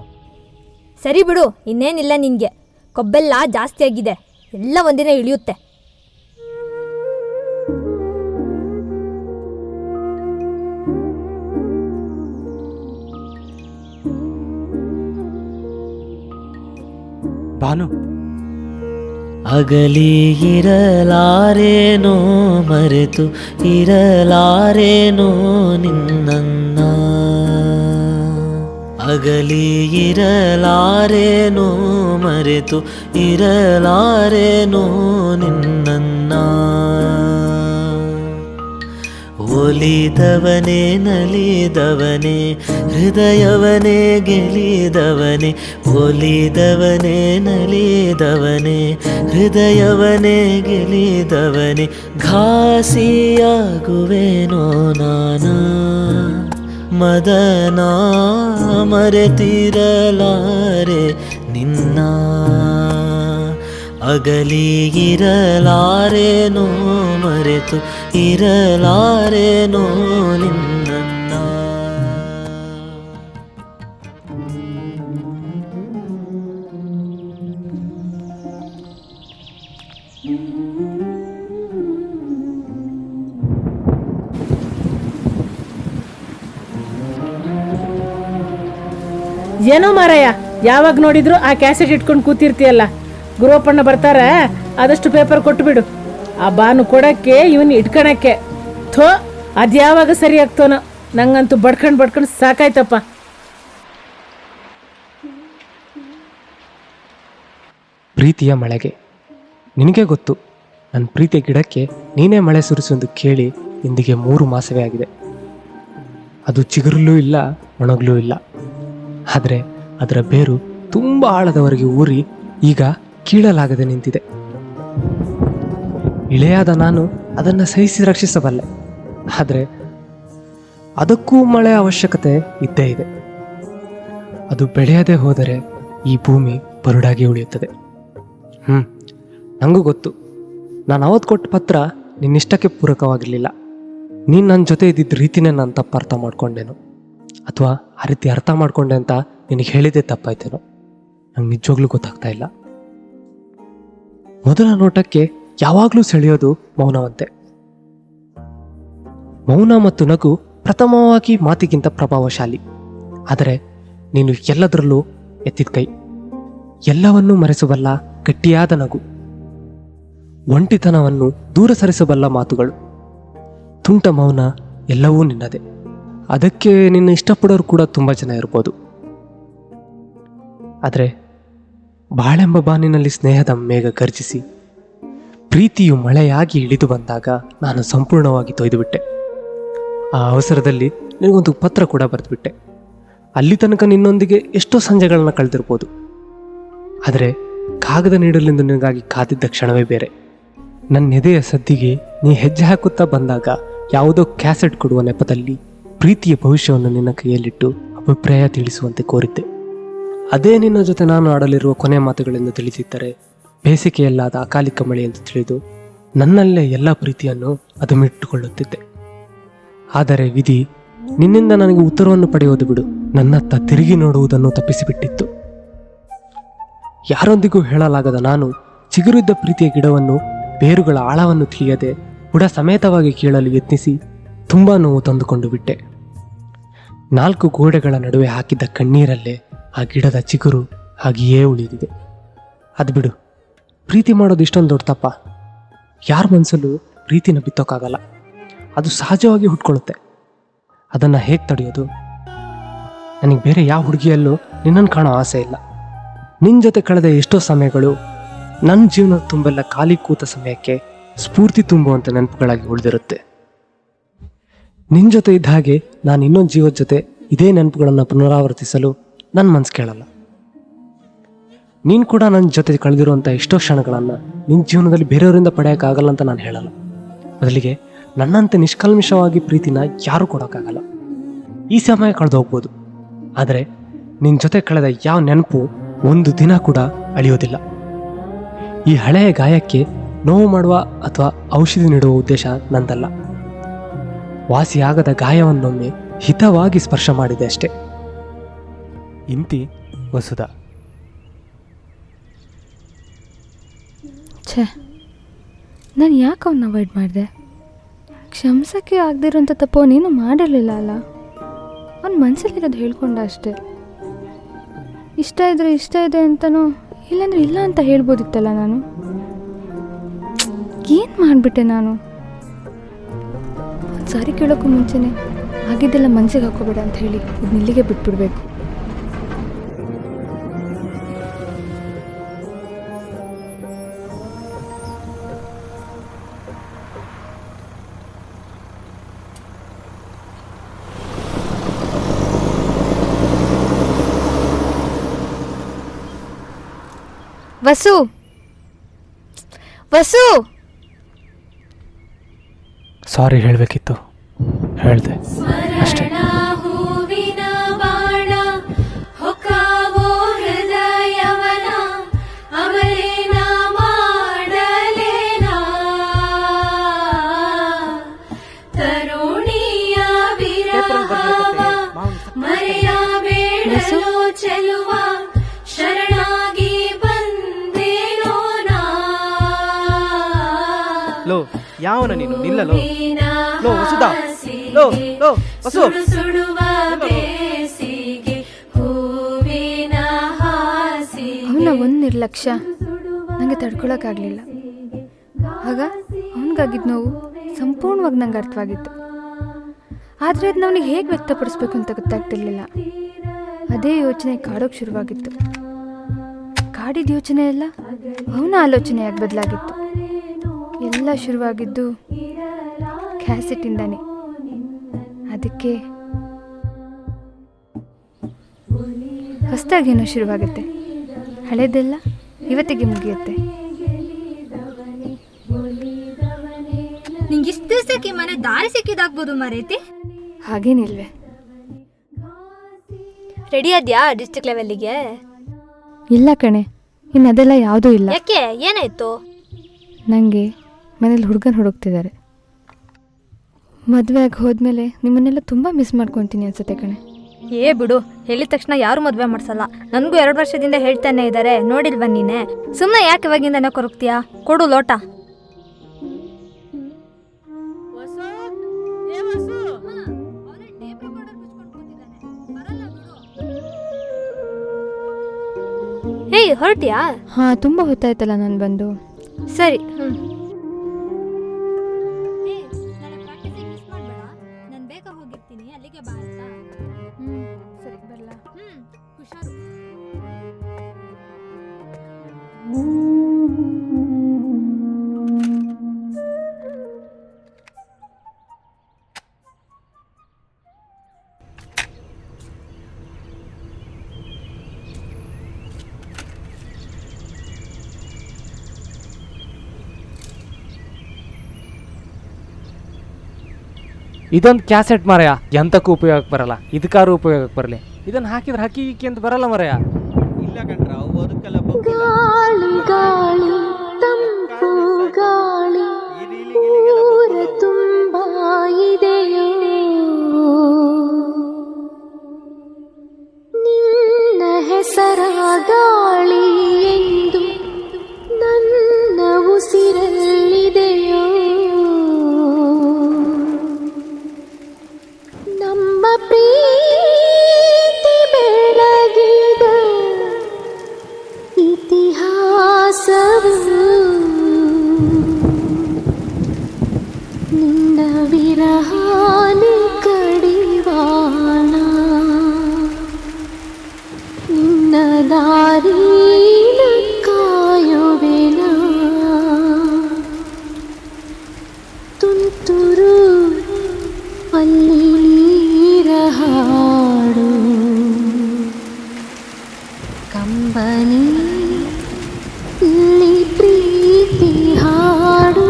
ಸರಿ ಬಿಡು, ಇನ್ನೇನಿಲ್ಲ ನಿನ್ಗೆ. ಕೊಬ್ಬೆಲ್ಲ ಜಾಸ್ತಿ ಆಗಿದೆ, ಎಲ್ಲ ಒಂದಿನ ಇಳಿಯುತ್ತೆ. ಬಾನು, ಅಗಲಿ ಇರಲಾರೇನೋ ಮರೆತು ಇರಲಾರೇನೋ ನಿನ್ನನ್ನ, ಅಗಲಿ ಇರಲಾರೇನೋ ಮರೆತು ಇರಲಾರೇನೋ ನಿನ್ನನ್ನ. ಒಲಿದವನೇ ನಲಿದವನೇ ಹೃದಯವನೇ ಗೆಲಿದವನೇ, ಒಲಿದವನೇ ನಲಿದವನೇ ಹೃದಯವನೇ ಗೆಲಿದವನೇ, ಘಾಸಿಯಾಗುವೆನೋ ನಾನ ಮದನ ಮರೆತಿರಲಾರೆ ನಿನ್ನ, ಅಗಲಿ ಇರಲಾರೇನೋ ಮರೆತು ಇರಲಾರೇನೋ ನಿನ್ನ. ಏನೋ ಮಾರಯ್ಯ, ಯಾವಾಗ ನೋಡಿದ್ರು ಆ ಕ್ಯಾಸೆಟ್ ಇಟ್ಕೊಂಡು ಕೂತಿರ್ತೀಯಲ್ಲ. ಗುರುವಪ್ಪಣ್ಣ ಬರ್ತಾರೆ, ಆದಷ್ಟು ಪೇಪರ್ ಕೊಟ್ಬಿಡು. ಆ ಬಾನು ಕೊಡಕ್ಕೆ ಇವನ್ ಇಟ್ಕೊಳಕ್ಕೆ ಥೋ, ಅದ್ಯಾವಾಗ ಸರಿ ಆಗ್ತೋನೋ. ನಂಗಂತೂ ಬಡ್ಕೊಂಡು ಸಾಕಾಯ್ತಪ್ಪ. ಪ್ರೀತಿಯ ಮಳೆಗೆ. ನಿನಗೆ ಗೊತ್ತು, ನನ್ನ ಪ್ರೀತಿಯ ಗಿಡಕ್ಕೆ ನೀನೇ ಮಳೆ ಸುರಿಸೊಂದು ಕೇಳಿ ಇಂದಿಗೆ 3 ಮಾಸವೇ ಆಗಿದೆ. ಅದು ಚಿಗುರಲ್ಲೂ ಇಲ್ಲ, ಒಣಗಲೂ ಇಲ್ಲ. ಆದರೆ ಅದರ ಬೇರು ತುಂಬ ಆಳದವರೆಗೆ ಊರಿ ಈಗ ಕೀಳಲಾಗದೆ ನಿಂತಿದೆ. ಇಳೆಯಾದ ನಾನು ಅದನ್ನು ಸಹಿಸಿ ರಕ್ಷಿಸಬಲ್ಲೆ, ಆದರೆ ಅದಕ್ಕೂ ಮಳೆ ಅವಶ್ಯಕತೆ ಇದ್ದೇ ಇದೆ. ಅದು ಬೆಳೆಯದೆ ಹೋದರೆ ಈ ಭೂಮಿ ಬರುಡಾಗಿ ಉಳಿಯುತ್ತದೆ. ನನಗೂ ಗೊತ್ತು, ನಾನು ಅವತ್ತು ಕೊಟ್ಟ ಪತ್ರ ನಿನ್ನಿಷ್ಟಕ್ಕೆ ಪೂರಕವಾಗಿರಲಿಲ್ಲ. ನೀನು ನನ್ನ ಜೊತೆ ಇದ್ದಿದ್ದ ರೀತಿನೇ ನಾನು ತಪ್ಪು ಅರ್ಥ ಮಾಡ್ಕೊಂಡೇನೋ, ಅಥವಾ ಆ ರೀತಿ ಅರ್ಥ ಮಾಡ್ಕೊಂಡೆ ಅಂತ ನಿನಗೆ ಹೇಳಿದ್ದೆ ತಪ್ಪಾಯ್ತೇನೋ, ನಂಗೆ ನಿಜವಾಗ್ಲೂ ಗೊತ್ತಾಗ್ತಾ ಇಲ್ಲ. ಮೊದಲ ನೋಟಕ್ಕೆ ಯಾವಾಗಲೂ ಸೆಳೆಯೋದು ಮೌನವಂತೆ. ಮೌನ ಮತ್ತು ನಗು ಪ್ರಥಮವಾಗಿ ಮಾತಿಗಿಂತ ಪ್ರಭಾವಶಾಲಿ. ಆದರೆ ನೀನು ಎಲ್ಲದರಲ್ಲೂ ಎತ್ತಿದ ಕೈ, ಎಲ್ಲವನ್ನೂ ಮರೆಸಬಲ್ಲ ಗಟ್ಟಿಯಾದ ನಗು, ಒಂಟಿತನವನ್ನು ದೂರ ಸರಿಸಬಲ್ಲ ಮಾತುಗಳು, ತುಂಟ ಮೌನ, ಎಲ್ಲವೂ ನಿನ್ನದೇ. ಅದಕ್ಕೆ ನಿನ್ನ ಇಷ್ಟಪಡೋರು ಕೂಡ ತುಂಬ ಜನ ಇರ್ಬೋದು. ಆದರೆ ಬಾಳೆಂಬ ಬಾನಿನಲ್ಲಿ ಸ್ನೇಹದ ಮೇಘ ಗರ್ಜಿಸಿ ಪ್ರೀತಿಯು ಮಳೆಯಾಗಿ ಇಳಿದು ಬಂದಾಗ ನಾನು ಸಂಪೂರ್ಣವಾಗಿ ತೊಯ್ದುಬಿಟ್ಟೆ. ಆ ಅವಸರದಲ್ಲಿ ನಿನಗೊಂದು ಪತ್ರ ಕೂಡ ಬರೆದುಬಿಟ್ಟೆ. ಅಲ್ಲಿ ತನಕ ನಿನ್ನೊಂದಿಗೆ ಎಷ್ಟೋ ಸಂಜೆಗಳನ್ನ ಕಳೆದಿರ್ಬೋದು. ಆದರೆ ಕಾಗದ ನೀಡಲೆಂದು ನಿನಗಾಗಿ ಕಾದಿದ್ದ ಕ್ಷಣವೇ ಬೇರೆ. ನನ್ನ ಎದೆಯ ಸದ್ದಿಗೆ ನೀ ಹೆಜ್ಜೆ ಹಾಕುತ್ತಾ ಬಂದಾಗ ಯಾವುದೋ ಕ್ಯಾಸೆಟ್ ಕೊಡುವ ನೆಪದಲ್ಲಿ ಪ್ರೀತಿಯ ಭವಿಷ್ಯವನ್ನು ನಿನ್ನ ಕೈಯಲ್ಲಿಟ್ಟು ಅಭಿಪ್ರಾಯ ತಿಳಿಸುವಂತೆ ಕೋರಿದ್ದೆ. ಅದೇ ನಿನ್ನ ಜೊತೆ ನಾನು ಆಡಲಿರುವ ಕೊನೆ ಮಾತುಗಳೆಂದು ತಿಳಿಸಿದ್ದರೆ ಬೇಸಿಗೆಯಲ್ಲಾದ ಅಕಾಲಿಕ ಮಳೆ ಎಂದು ತಿಳಿದು ನನ್ನಲ್ಲೇ ಎಲ್ಲ ಪ್ರೀತಿಯನ್ನು ಅದುಮಿಟ್ಟುಕೊಳ್ಳುತ್ತಿದ್ದೆ. ಆದರೆ ವಿಧಿ ನಿನ್ನಿಂದ ನನಗೆ ಉತ್ತರವನ್ನು ಪಡೆಯುವುದು ಬಿಡು, ನನ್ನತ್ತ ತಿರುಗಿ ನೋಡುವುದನ್ನು ತಪ್ಪಿಸಿಬಿಟ್ಟಿತ್ತು. ಯಾರೊಂದಿಗೂ ಹೇಳಲಾಗದ ನಾನು ಚಿಗುರಿದ್ದ ಪ್ರೀತಿಯ ಗಿಡವನ್ನು ಬೇರುಗಳ ಆಳವನ್ನು ತಿಳಿಯದೆ ಬುಡ ಸಮೇತವಾಗಿ ಕೀಳಲು ಯತ್ನಿಸಿ ತುಂಬ ನೋವು ತಂದುಕೊಂಡು ಬಿಟ್ಟೆ. 4 ಗೋಡೆಗಳ ನಡುವೆ ಹಾಕಿದ್ದ ಕಣ್ಣೀರಲ್ಲೇ ಆ ಗಿಡದ ಚಿಗುರು ಹಾಗೆಯೇ ಉಳಿದಿದೆ. ಅದು ಬಿಡು, ಪ್ರೀತಿ ಮಾಡೋದು ಇಷ್ಟೊಂದು ದೊಡ್ಡ ತಪ್ಪ? ಯಾರ ಮನಸ್ಸಲ್ಲೂ ಪ್ರೀತಿನ ಬಿತ್ತೋಕ್ಕಾಗಲ್ಲ, ಅದು ಸಹಜವಾಗಿ ಹುಟ್ಕೊಳ್ಳುತ್ತೆ. ಅದನ್ನು ಹೇಗೆ ತಡೆಯೋದು? ನನಗೆ ಬೇರೆ ಯಾವ ಹುಡುಗಿಯಲ್ಲೂ ನಿನ್ನನ್ನು ಕಾಣೋ ಆಸೆ ಇಲ್ಲ. ನಿನ್ನ ಜೊತೆ ಕಳೆದ ಎಷ್ಟೋ ಸಮಯಗಳು ನನ್ನ ಜೀವನ ತುಂಬೆಲ್ಲ ಖಾಲಿ ಕೂತ ಸಮಯಕ್ಕೆ ಸ್ಫೂರ್ತಿ ತುಂಬುವಂಥ ನೆನಪುಗಳಾಗಿ ಉಳಿದಿರುತ್ತೆ. ನಿನ್ನ ಜೊತೆ ಇದ್ದ ಹಾಗೆ ನಾನು ಇನ್ನೊಂದು ಜೀವದ ಜೊತೆ ಇದೇ ನೆನಪುಗಳನ್ನು ಪುನರಾವರ್ತಿಸಲು ನನ್ನ ಮನಸ್ಸು ಕೇಳಲ್ಲ. ನೀನು ಕೂಡ ನನ್ನ ಜೊತೆ ಕಳೆದಿರುವಂಥ ಎಷ್ಟೋ ಕ್ಷಣಗಳನ್ನು ನಿನ್ನ ಜೀವನದಲ್ಲಿ ಬೇರೆಯವರಿಂದ ಪಡೆಯೋಕ್ಕಾಗಲ್ಲ ಅಂತ ನಾನು ಹೇಳಲ್ಲ. ಬದಲಿಗೆ ನನ್ನಂತೆ ನಿಷ್ಕಲ್ಮಿಷವಾಗಿ ಪ್ರೀತಿನ ಯಾರೂ ಕೊಡೋಕ್ಕಾಗಲ್ಲ. ಈ ಸಮಯ ಕಳೆದು ಹೋಗ್ಬೋದು, ಆದರೆ ನಿನ್ನ ಜೊತೆ ಕಳೆದ ಯಾವ ನೆನಪು ಒಂದು ದಿನ ಕೂಡ ಅಳಿಯೋದಿಲ್ಲ. ಈ ಹಳೆಯ ಗಾಯಕ್ಕೆ ನೋವು ಮಾಡುವ ಅಥವಾ ಔಷಧಿ ನೀಡುವ ಉದ್ದೇಶ ನಂದಲ್ಲ. ವಾಸಿಯಾಗದ ಗಾಯವನ್ನೊಮ್ಮೆ ಹಿತವಾಗಿ ಸ್ಪರ್ಶ ಮಾಡಿದೆ ಅಷ್ಟೆ. ಇಂತಿ ವಸುಧಾ. ಛೇ, ನಾನು ಯಾಕೆ ಅವನ್ನ ಅವಾಯ್ಡ್ ಮಾಡಿದೆ? ಕ್ಷಮಿಸೋಕ್ಕೆ ಆಗದಿರೋಂಥ ತಪ್ಪು ನೀನು ಮಾಡಿರಲಿಲ್ಲ ಅಲ್ಲ. ಅವ್ನ ಮನಸ್ಸಲ್ಲಿರೋದು ಹೇಳ್ಕೊಂಡ ಅಷ್ಟೇ. ಇಷ್ಟ ಇದ್ರೆ ಇಷ್ಟ ಇದೆ ಅಂತನೋ, ಇಲ್ಲಾಂದ್ರೆ ಇಲ್ಲ ಅಂತ ಹೇಳ್ಬೋದಿತ್ತಲ್ಲ. ನಾನು ಏನು ಮಾಡಿಬಿಟ್ಟೆ ನಾನು? ಒಂದು ಸಾರಿ ಕೇಳೋಕ್ಕೂ ಮುಂಚೆನೆ ಆಗಿದ್ದೆಲ್ಲ ಮನಸ್ಸಿಗೆ ಹಾಕೋಬೇಡ ಅಂತ ಹೇಳಿ ಇದನ್ನ ಇಲ್ಲಿಗೆ ಬಿಟ್ಬಿಡ್ಬೇಕು. ವಸು, ವಸು, ಸಾರಿ ಹೇಳಬೇಕಿತ್ತು, ಹೇಳಿದೆ ಅಷ್ಟೇ. ಲೋ, ಯಾವನ ನೀನು? ನಿಲ್ಲಲೋ. ಲೋ ವಸುಧಾ, ಲೋ ಲೋ ವಸು. ಅವನ ಒಂದು ನಿರ್ಲಕ್ಷ್ಯ ನನಗೆ ತಡ್ಕೊಳಕ್ಕಾಗಲಿಲ್ಲ. ಆಗ ಅವನಿಗಾಗಿದ್ದ ನೋವು ಸಂಪೂರ್ಣವಾಗಿ ನಂಗೆ ಅರ್ಥವಾಗಿತ್ತು. ಆದರೆ ಅದು ಅವನಿಗೆ ಹೇಗೆ ವ್ಯಕ್ತಪಡಿಸ್ಬೇಕು ಅಂತ ಗೊತ್ತಾಗ್ತಿರ್ಲಿಲ್ಲ. ಅದೇ ಯೋಚನೆ ಕಾಡೋಕ್ಕೆ ಶುರುವಾಗಿತ್ತು. ಕಾಡಿದ ಯೋಚನೆ ಎಲ್ಲ ಅವನ ಆಲೋಚನೆಯಾಗಿ ಬದಲಾಗಿತ್ತು. ಎಲ್ಲ ಶುರುವಾಗಿದ್ದು ಕ್ಯಾಸೆಟಿಂದಾನೆ. ಅದಕ್ಕೆ ಹೊಸದಾಗೇನೋ ಶುರುವಾಗುತ್ತೆ. ಹಳೇದೆಲ್ಲ ಇವತ್ತಿಗೆ ಮುಗಿಯುತ್ತೆ. ನಿಂಗೆ ಇಷ್ಟು ದಿವಸಕ್ಕೆ ಮನೆ ದಾರಿ ಸಿಕ್ಕಿದಾಗ್ಬೋದು ಮರೇತಿ. ಹಾಗೇನಿಲ್ವೇ? ರೆಡಿ ಆದ್ಯಾ ಡಿಸ್ಟ್ರಿಕ್ಟ್ ಲೆವೆಲ್ಲಿಗೆ? ಇಲ್ಲ ಕಣೆ, ಇನ್ನು ಅದೆಲ್ಲ ಯಾವುದೂ ಇಲ್ಲ. ಯಾಕೆ, ಏನಾಯ್ತು? ನನಗೆ ಮನೇಲಿ ಹುಡುಗನ ಹುಡುಕ್ತಿದ್ದಾರೆ. ಮದುವೆ ಆಗಿ ಹೋದ್ಮೇಲೆ ನಿಮ್ಮನ್ನೆಲ್ಲ ತುಂಬ ಮಿಸ್ ಮಾಡ್ಕೊತೀನಿ ಅನ್ಸುತ್ತೆ ಕಣೆ. ಏ ಬಿಡು, ಹೇಳಿದ ತಕ್ಷಣ ಯಾರು ಮದುವೆ ಮಾಡ್ಸಲ್ಲ. ನನಗೂ 2 ವರ್ಷದಿಂದ ಹೇಳ್ತಾನೆ ಇದ್ದಾರೆ, ನೋಡಿಲ್ವ ನೀನೆ? ಸುಮ್ಮನೆ ಯಾಕೆ ಇವಾಗಿಂದನೇ ಕೊರಗ್ತೀಯಾ? ಕೊಡು ಲೋಟ. ಹೇಯ್, ಹೊರಟಿಯಾ? ಹಾಂ, ತುಂಬ ಹೊತ್ತಾಯ್ತಲ್ಲ ನಾನು ಬಂದು. ಸರಿ. ಸರಿ, ಬರಲಾ? ಹುಷಾರು. ಇದೊಂದು ಕ್ಯಾಸೆಟ್ ಮರೆಯ, ಎಂತಕ್ಕೂ ಉಪಯೋಗಕ್ಕೆ ಬರಲ್ಲ. ಇದಕ್ಕಾರು ಉಪಯೋಗಕ್ಕೆ ಬರಲಿ. ಇದನ್ನು ಹಾಕಿದ್ರೆ ಹಕ್ಕಿ ಅಂತ ಬರಲ್ಲ ಮರೆಯ. ಇಲ್ಲ ಕಣ್ರ, ಅವು ಅದಕ್ಕೆಲ್ಲ ಗಾಳಿ ಗಾಳಿ ತಂಪು ಗಾಳಿ ಊರ ತುಂಬ ಇದೆಯೋ ನಿನ್ನ ಹೆಸರ ಗಾಳಿ ಎಂದು ನನ್ನ ಉಸಿರಲ್ಲಿದೆಯೋ ನಮ್ಮ ಪ್ರೀತಿ ಬೆಳಗಿದ ಇತಿಹಾಸವು ನಿನ್ನ ವಿರಹಾನಿ ಕಡಿವಾಣ ನಿನ್ನ ದಾರಿನ ಕಾಯುವೆನ ತುಂತುರು ಅಲ್ಲಿ ನೀರ ಹಾಡು ಕಂಬನಿ ಇಲ್ಲಿ ಪ್ರೀತಿ ಹಾಡು.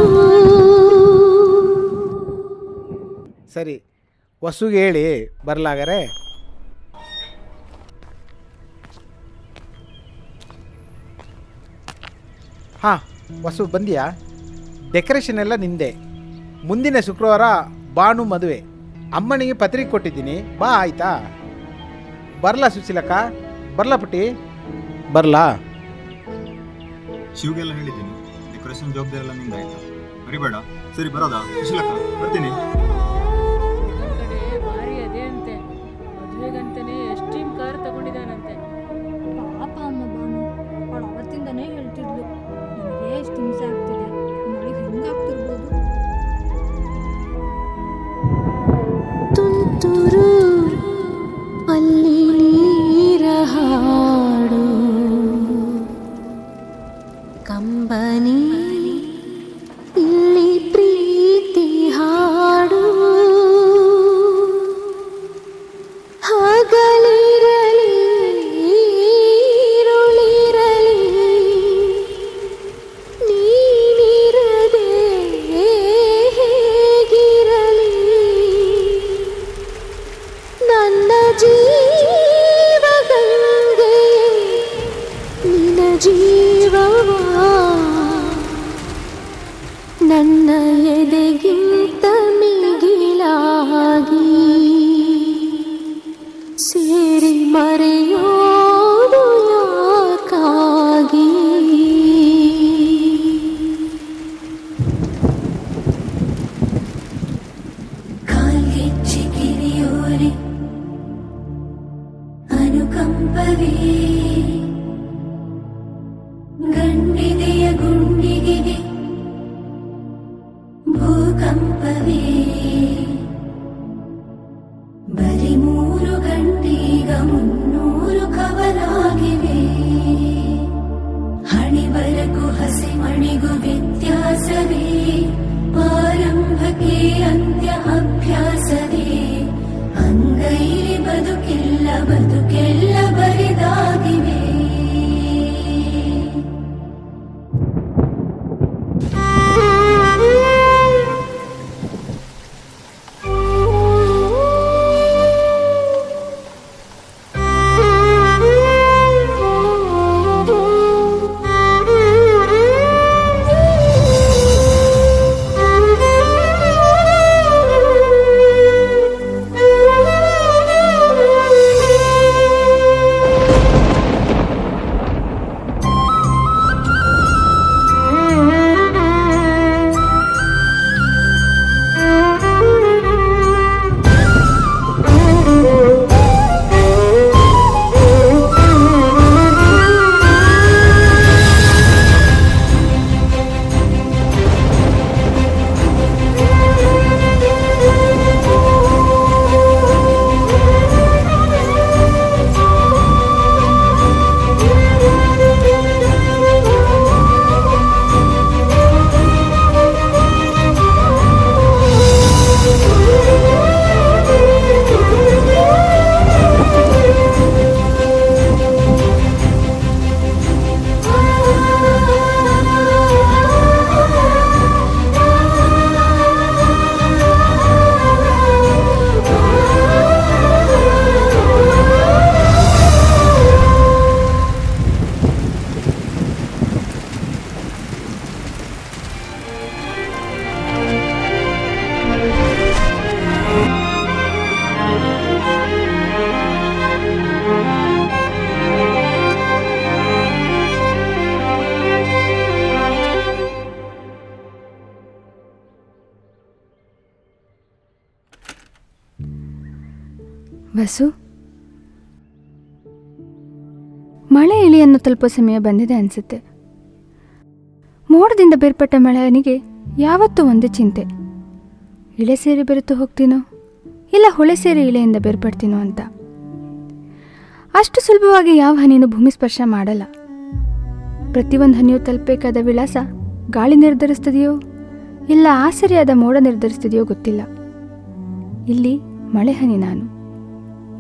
ಸರಿ, ವಸುಗೆ ಹೇಳಿ ಬರ್ಲಾಗರೆ. ಹಾಂ ವಸು, ಬಂದಿಯಾ? ಡೆಕೋರೇಷನ್ ಎಲ್ಲ ನಿಂದೆ. ಮುಂದಿನ ಶುಕ್ರವಾರ ಬಾನು ಮದುವೆ. ಅಮ್ಮನಿಗೆ ಪತ್ರಿಕೆ ಕೊಟ್ಟಿದ್ದೀನಿ, ಬಾ ಆಯ್ತಾ? ಬರಲಾ ಸುಶೀಲಕ್ಕ? ಬರಲಾ ಪುಟ್ಟಿ? ಬರಲಾ? ಶಿವಗೆಲ್ಲ ಹೇಳಿದ್ದೀನಿ, ಡೆಕೋರೇಷನ್ ಜವಾಬ್ದಾರಿ ಎಲ್ಲ ನಿಂದ ಆಯ್ತಾ? ಮರಿಬೇಡ. ಸರಿ, ಬರೋದಾ ಸುಶೀಲಕ್ಕ? ಬರ್ತೀನಿ. ಭಾರಿ ಅದೇ ಅಂತೆ, ಮದುವೆಗಂತಾನೆ ಎಸ್ಟೀಮ್ ಕಾರ್ ತಗೊಂಡಿದ್ದಾನಂತೆ. ಪಾಪ ಅಮ್ಮ ಬಾನು, ಅವಳು ಅವತ್ತಿಂದನೇ ಹೇಳ್ತಿದ್ಲು, ನನಗೆ ಎಷ್ಟು ಹಿಂಸೆ ಆಗ್ತಿದೆ, ನಾಳೆಗೆ ಹೆಂಗಾಗ್ತಿರ್ಬೋದು. ತುಂತುರು ಅಲ್ಲಿ ನೀರ ಹಾಡು ಕಂಬನಿ ಇಲ್ಲಿ ಪ್ರೀತಿ ಹಾಡು ಹಗಲಿರಲಿ ಇರುಳಿರಲಿ ನೀನಿರದೆ ಹೇಗಿರಲಿ ನನ್ನ ಜೀವಗಂಗೆ ನಿನ್ನ ಜೀವವಾ ನನ್ನ ಎದೆಗಿಂತ ಮಿಗಿಲಾಗಿ ಸೇರಿ ಮರೆಯೋದು ಯಾಕಾಗಿ ಕಾಲ್ಗೆಚ್ಚಿ ಕಿರಿಯೋರೆ ಅನುಕಂಪವೇ ಗಂಡಿದೆಯ ಗುಂಡಿಗೆ ಭೂಕಂಪವೇ ಬರಿ 3 ಗಂಟೀಗ 300 ಕವಲಾಗಿವೆ ಹಣಿಬರಕು ಹಸಿಮಣಿಗೂ ವ್ಯತ್ಯಾಸವೇ ಆರಂಭಕ್ಕೆ ಅಂತ್ಯ ಅಭ್ಯಾಸವೇ ಅಂಗೈಲಿ ಬದುಕಿಲ್ಲ ಬದುಕೆಲ್ಲ ಬರಿದಾಗಿವೆ. ವಸು, ಮಳೆ ಇಳಿಯನ್ನು ತಲುಪೋ ಸಮಯ ಬಂದಿದೆ ಅನಿಸುತ್ತೆ. ಮೋಡದಿಂದ ಬೇರ್ಪಟ್ಟ ಮಳೆಯನಿಗೆ ಯಾವತ್ತೂ ಒಂದೇ ಚಿಂತೆ, ಇಳೆ ಸೇರಿ ಬೆರೆತು ಹೋಗ್ತೀನೋ ಇಲ್ಲ ಹೊಳೆ ಸೇರಿ ಇಳೆಯಿಂದ ಬೇರ್ಪಡ್ತೀನೋ ಅಂತ. ಅಷ್ಟು ಸುಲಭವಾಗಿ ಯಾವ ಹನಿನೂ ಭೂಮಿ ಸ್ಪರ್ಶ ಮಾಡಲ್ಲ. ಪ್ರತಿಯೊಂದು ಹನಿಯು ತಲುಪಬೇಕಾದ ವಿಳಾಸ ಗಾಳಿ ನಿರ್ಧರಿಸ್ತದೆಯೋ ಇಲ್ಲ ಆಸರಿಯಾದ ಮೋಡ ನಿರ್ಧರಿಸ್ತದೆಯೋ ಗೊತ್ತಿಲ್ಲ. ಇಲ್ಲಿ ಮಳೆ ಹನಿ ನಾನು,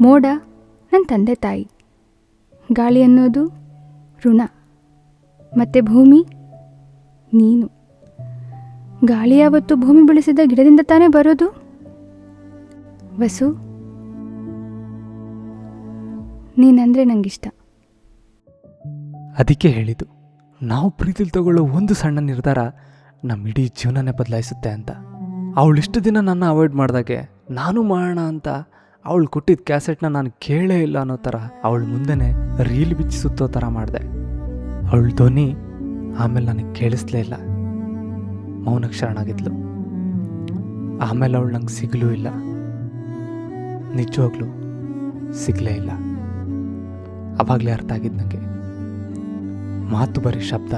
ಮೋಡ ನನ್ನ ತಂದೆ ತಾಯಿ, ಗಾಳಿ ಅನ್ನೋದು ಋಣ, ಮತ್ತು ಭೂಮಿ ನೀನು. ಗಾಳಿ ಯಾವತ್ತು ಭೂಮಿ ಬೆಳೆಸಿದ ಗಿಡದಿಂದ ತಾನೇ ಬರೋದು. ವಸು, ನೀನಂದರೆ ನಂಗಿಷ್ಟ. ಅದಕ್ಕೆ ಹೇಳಿದ್ದು, ನಾವು ಪ್ರೀತಿಲಿ ತಗೊಳ್ಳೋ ಒಂದು ಸಣ್ಣ ನಿರ್ಧಾರ ನಮ್ಮ ಇಡೀ ಜೀವನನೇ ಬದಲಾಯಿಸುತ್ತೆ ಅಂತ. ಅವಳು ಇಷ್ಟು ದಿನ ನನ್ನ ಅವಾಯ್ಡ್ ಮಾಡಿದಾಗೆ ನಾನು ಮಾಡೋಣ ಅಂತ ಅವಳು ಕೊಟ್ಟಿದ್ದ ಕ್ಯಾಸೆಟ್ನ ನಾನು ಕೇಳೇ ಇಲ್ಲ ಅನ್ನೋ ಥರ ಅವಳ ಮುಂದೆನೇ ರೀಲ್ ಬಿಚ್ಚಿ ಸುತ್ತೋ ಥರ ಮಾಡಿದೆ. ಅವಳ ಧ್ವನಿ ಆಮೇಲೆ ನನಗೆ ಕೇಳಿಸ್ಲೇ ಇಲ್ಲ, ಮೌನಕ್ಕೆ ಶರಣಾಗಿದ್ಲು. ಆಮೇಲೆ ಅವಳು ನಂಗೆ ಸಿಗಲೂ ಇಲ್ಲ, ನಿಜವಾಗ್ಲೂ ಸಿಗಲೇ ಇಲ್ಲ. ಆವಾಗಲೇ ಅರ್ಥ ಆಗಿದ್ದು ನನಗೆ, ಮಾತು ಬರೀ ಶಬ್ದ,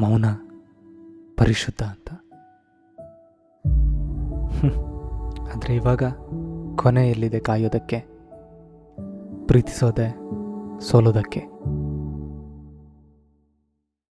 ಮೌನ ಪರಿಶುದ್ಧ ಅಂತ. ಆದರೆ ಇವಾಗ ಕೊನೆ ಎಲ್ಲಿದೆ ಕಾಯೋದಕ್ಕೆ, ಪ್ರೀತಿಸೋದೆ ಸೋಲೋದಕ್ಕೆ.